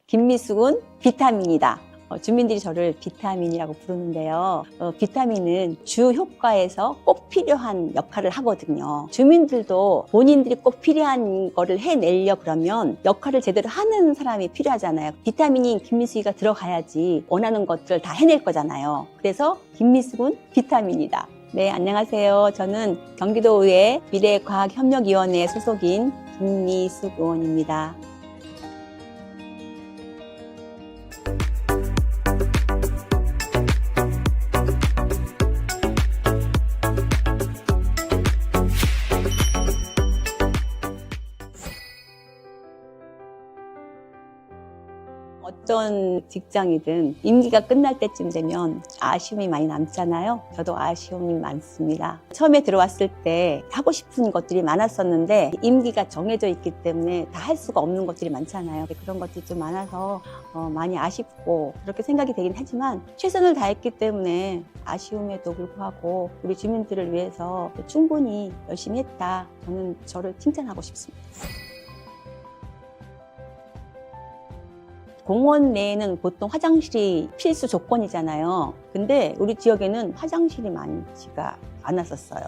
김미숙은 비타민이다. 주민들이 저를 비타민이라고 부르는데요. 비타민은 주 효과에서 꼭 필요한 역할을 하거든요. 주민들도 본인들이 꼭 필요한 거를 해내려 그러면 역할을 제대로 하는 사람이 필요하잖아요. 비타민인 김미숙이가 들어가야지 원하는 것들을 다 해낼 거잖아요. 그래서 김미숙은 비타민이다. 네, 안녕하세요. 저는 경기도의회 미래과학협력위원회 소속인 김미숙 의원입니다. 어떤 직장이든 임기가 끝날 때쯤 되면 아쉬움이 많이 남잖아요. 저도 아쉬움이 많습니다. 처음에 들어왔을 때 하고 싶은 것들이 많았었는데 임기가 정해져 있기 때문에 다 할 수가 없는 것들이 많잖아요. 그런 것들이 좀 많아서 많이 아쉽고 그렇게 생각이 되긴 하지만 최선을 다했기 때문에 아쉬움에도 불구하고 우리 주민들을 위해서 충분히 열심히 했다. 저는 저를 칭찬하고 싶습니다. 공원 내에는 보통 화장실이 필수 조건이잖아요. 근데 우리 지역에는 화장실이 많지가 않았었어요.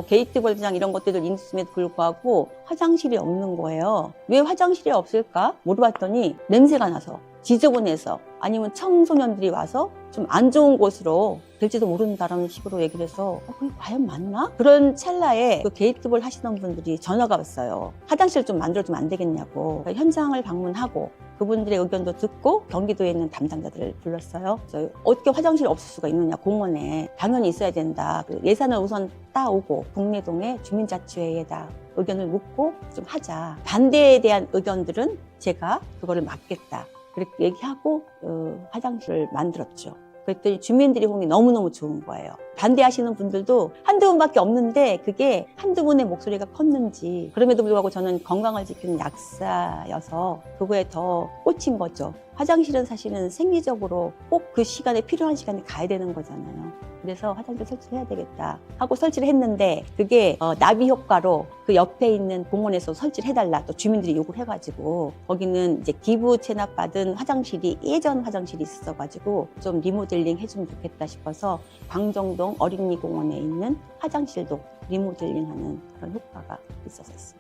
게이트 골드장 이런 것들도 있음에도 불구하고 화장실이 없는 거예요. 왜 화장실이 없을까? 물어봤더니 냄새가 나서, 지저분해서, 아니면 청소년들이 와서 좀 안 좋은 곳으로 될지도 모른다라는 식으로 얘기를 해서 그게 과연 맞나? 그런 찰나에 그 게이트볼 하시던 분들이 전화가 왔어요. 화장실 좀 만들어주면 안 되겠냐고. 그러니까 현장을 방문하고 그분들의 의견도 듣고 경기도에 있는 담당자들을 불렀어요. 그래서 어떻게 화장실 없을 수가 있느냐, 공원에. 당연히 있어야 된다. 예산을 우선 따오고 동래동의 주민자치회의에다 의견을 묻고 좀 하자. 반대에 대한 의견들은 제가 그거를 맡겠다. 그렇게 얘기하고 화장실을 만들었죠. 그랬더니 주민들의 호응이 너무너무 좋은 거예요. 반대하시는 분들도 한두 분밖에 없는데 그게 한두 분의 목소리가 컸는지, 그럼에도 불구하고 저는 건강을 지키는 약사여서 그거에 더 꽂힌 거죠. 화장실은 사실은 생리적으로 꼭 그 시간에 필요한 시간에 가야 되는 거잖아요. 그래서 화장실 설치를 해야 되겠다 하고 설치를 했는데 그게 나비 효과로 그 옆에 있는 공원에서 설치를 해달라 또 주민들이 요구를 해가지고 거기는 이제 기부 체납받은 화장실이 예전 화장실이 있어가지고 좀 리모델링 해주면 좋겠다 싶어서 광정동 어린이공원에 있는 화장실도 리모델링하는 그런 효과가 있었습니다.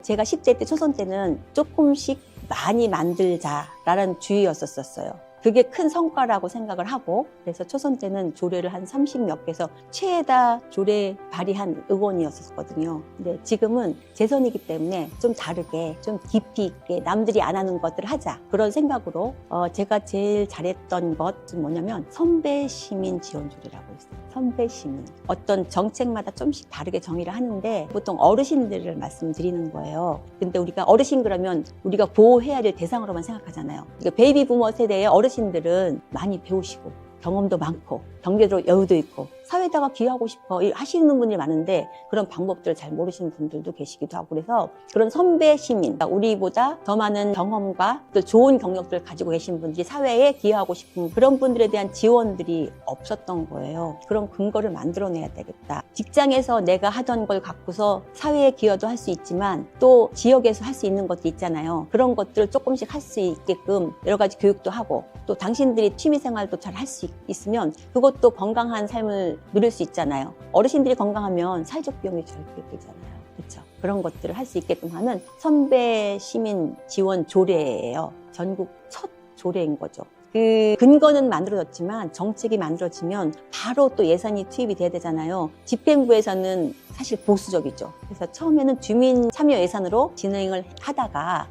제가 10대 때, 초선 때는 조금씩 많이 만들자라는 주의였었어요. 그게 큰 성과라고 생각을 하고, 그래서 초선 때는 조례를 한 30몇 개에서 최다 조례 발의한 의원이었었거든요. 근데 지금은 재선이기 때문에 좀 다르게, 좀 깊이 있게 남들이 안 하는 것들을 하자. 그런 생각으로 제가 제일 잘했던 것은 뭐냐면 선배 시민 지원 조례라고 있어요. 선배 시민. 어떤 정책마다 좀씩 다르게 정의를 하는데 보통 어르신들을 말씀드리는 거예요. 근데 우리가 어르신 그러면 우리가 보호해야 될 대상으로만 생각하잖아요. 그러니까 베이비 부머 세대의 어르신들은 많이 배우시고 경험도 많고 경제적으로 여유도 있고 사회에다가 기여하고 싶어 하시는 분들이 많은데 그런 방법들을 잘 모르시는 분들도 계시기도 하고, 그래서 그런 선배 시민, 우리보다 더 많은 경험과 또 좋은 경력들을 가지고 계신 분들이 사회에 기여하고 싶은 그런 분들에 대한 지원들이 없었던 거예요. 그런 근거를 만들어내야 되겠다. 직장에서 내가 하던 걸 갖고서 사회에 기여도 할 수 있지만 또 지역에서 할 수 있는 것도 있잖아요. 그런 것들을 조금씩 할 수 있게끔 여러 가지 교육도 하고 또 당신들이 취미생활도 잘 할 수 있으면 그것도 건강한 삶을 누릴 수 있잖아요. 어르신들이 건강하면 사회적 비용이 절대 들잖아요. 그렇죠? 그런 것들을 할 수 있게끔 하는 선배 시민 지원 조례예요. 전국 첫 조례인 거죠. 그 근거는 만들어졌지만 정책이 만들어지면 바로 또 예산이 투입이 돼야 되잖아요. 집행부에서는 사실 보수적이죠. 그래서 처음에는 주민 참여 예산으로 진행을 하다가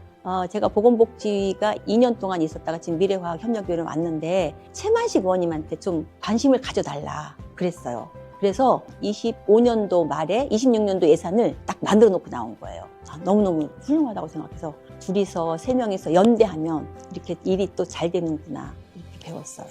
제가 보건복지가 2년 동안 있었다가 지금 미래과학협력위원회 왔는데 최만식 의원님한테 좀 관심을 가져달라 그랬어요. 그래서 25년도 말에 26년도 예산을 딱 만들어 놓고 나온 거예요. 너무너무 훌륭하다고 생각해서 둘이서 3명이서 연대하면 이렇게 일이 또 잘 되는구나 이렇게 배웠어요.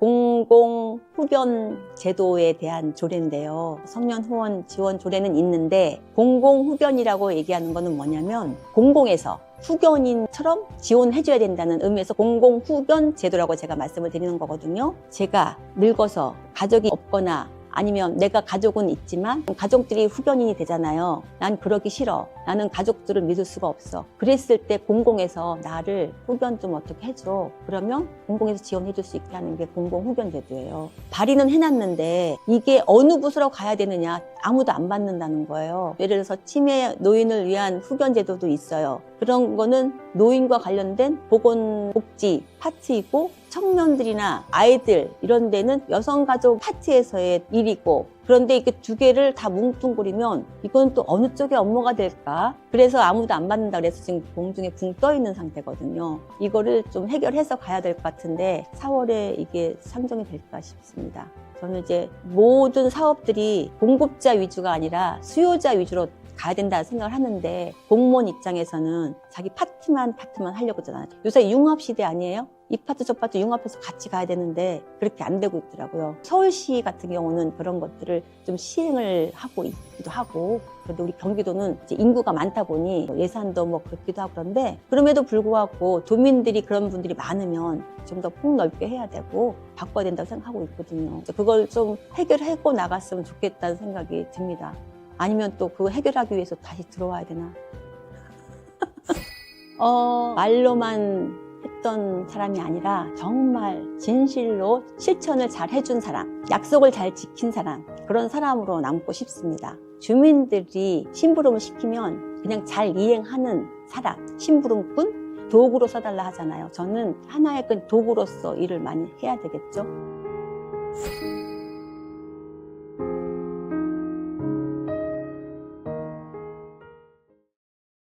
공공 후견 제도에 대한 조례인데요. 청년 후원 지원 조례는 있는데 공공 후견이라고 얘기하는 거는 뭐냐면 공공에서 후견인처럼 지원해줘야 된다는 의미에서 공공 후견 제도라고 제가 말씀을 드리는 거거든요. 제가 늙어서 가족이 없거나 아니면 내가 가족은 있지만 가족들이 후견인이 되잖아요. 난 그러기 싫어. 나는 가족들을 믿을 수가 없어. 그랬을 때 공공에서 나를 후견 좀 어떻게 해줘. 그러면 공공에서 지원해 줄 수 있게 하는 게 공공후견제도예요. 발의는 해놨는데 이게 어느 부서로 가야 되느냐 아무도 안 받는다는 거예요. 예를 들어서 치매 노인을 위한 후견제도도 있어요. 그런 거는 노인과 관련된 보건복지 파트이고 청년들이나 아이들 이런 데는 여성가족 파트에서의 일이고 그런데 이게 두 개를 다 뭉뚱그리면 이건 또 어느 쪽의 업무가 될까? 그래서 아무도 안 받는다 그래서 지금 공중에 붕 떠 있는 상태거든요. 이거를 좀 해결해서 가야 될 것 같은데 4월에 이게 상정이 될까 싶습니다. 저는 이제 모든 사업들이 공급자 위주가 아니라 수요자 위주로 가야 된다 생각을 하는데 공무원 입장에서는 자기 파트만 하려고 하잖아요. 요새 융합시대 아니에요? 이 파트 저 파트 융합해서 같이 가야 되는데 그렇게 안 되고 있더라고요. 서울시 같은 경우는 그런 것들을 좀 시행을 하고 있기도 하고 그런데 우리 경기도는 이제 인구가 많다 보니 예산도 뭐 그렇기도 하고 그런데 그럼에도 불구하고 도민들이 그런 분들이 많으면 좀 더 폭넓게 해야 되고 바꿔야 된다고 생각하고 있거든요. 그걸 좀 해결하고 나갔으면 좋겠다는 생각이 듭니다. 아니면 또 그거 해결하기 위해서 다시 들어와야 되나? 말로만 했던 사람이 아니라 정말 진실로 실천을 잘 해준 사람, 약속을 잘 지킨 사람, 그런 사람으로 남고 싶습니다. 주민들이 심부름을 시키면 그냥 잘 이행하는 사람, 심부름꾼, 도구로 써달라 하잖아요. 저는 하나의 그 도구로서 일을 많이 해야 되겠죠.